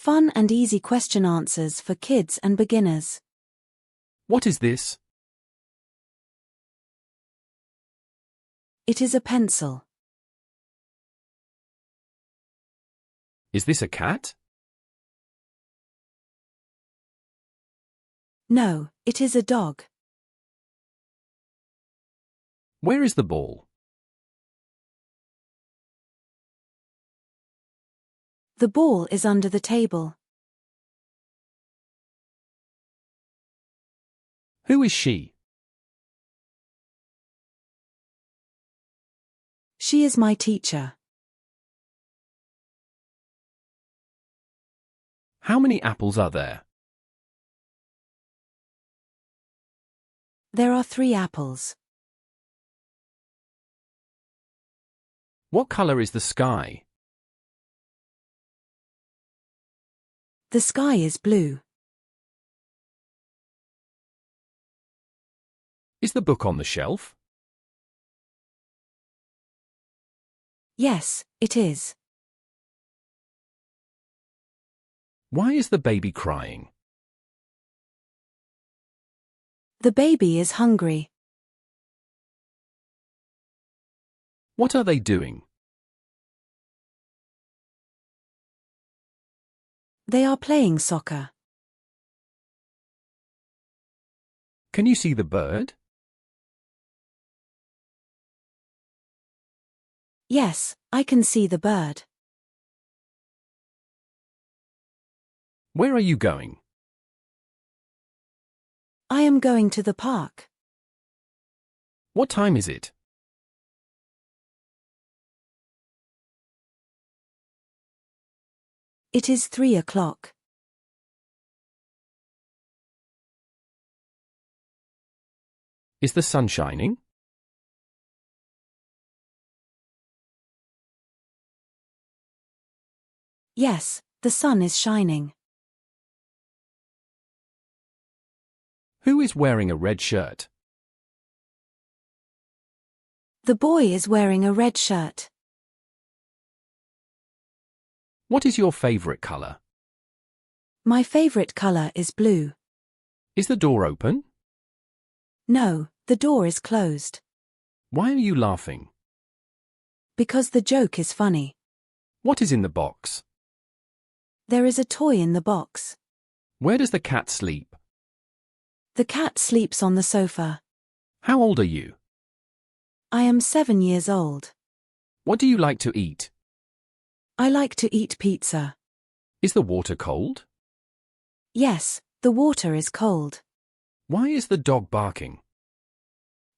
Fun and easy question answers for kids and beginners. What is this? It is a pencil. Is this a cat? No, it is a dog. Where is the ball? The ball is under the table. Who is she? She is my teacher. How many apples are there? There are 3 apples. What color is the sky? The sky is blue. Is the book on the shelf? Yes, it is. Why is the baby crying? The baby is hungry. What are they doing? They are playing soccer. Can you see the bird? Yes, I can see the bird. Where are you going? I am going to the park. What time is it? It is 3 o'clock. Is the sun shining? Yes, the sun is shining. Who is wearing a red shirt? The boy is wearing a red shirt. What is your favorite color? My favorite color is blue. Is the door open? No, the door is closed. Why are you laughing? Because the joke is funny. What is in the box? There is a toy in the box. Where does the cat sleep? The cat sleeps on the sofa. How old are you? I am 7 years old. What do you like to eat? I like to eat pizza. Is the water cold? Yes, the water is cold. Why is the dog barking?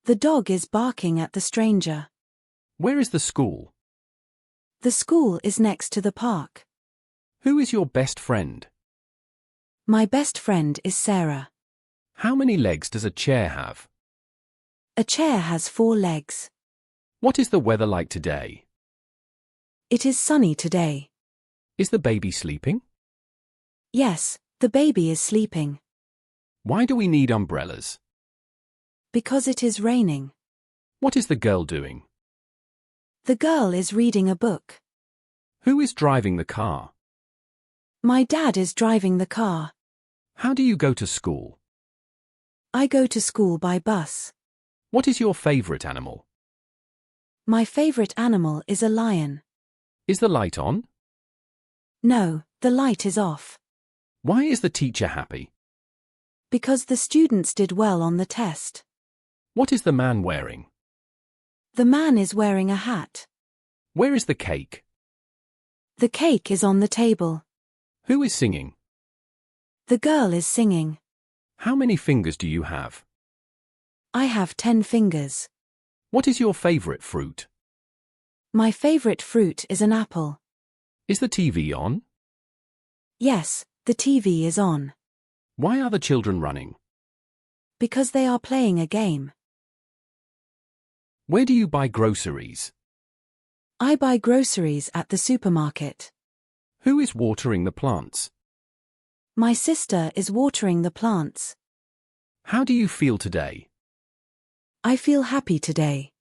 The dog is barking at the stranger. Where is the school? The school is next to the park. Who is your best friend? My best friend is Sarah. How many legs does a chair have? A chair has 4 legs. What is the weather like today? It is sunny today. Is the baby sleeping? Yes, the baby is sleeping. Why do we need umbrellas? Because it is raining. What is the girl doing? The girl is reading a book. Who is driving the car? My dad is driving the car. How do you go to school? I go to school by bus. What is your favorite animal? My favorite animal is a lion. Is the light on? No, the light is off. Why is the teacher happy? Because the students did well on the test. What is the man wearing? The man is wearing a hat. Where is the cake? The cake is on the table. Who is singing? The girl is singing. How many fingers do you have? I have 10 fingers. What is your favorite fruit? My favorite fruit is an apple. Is the TV on? Yes, the TV is on. Why are the children running? Because they are playing a game. Where do you buy groceries? I buy groceries at the supermarket. Who is watering the plants? My sister is watering the plants. How do you feel today? I feel happy today.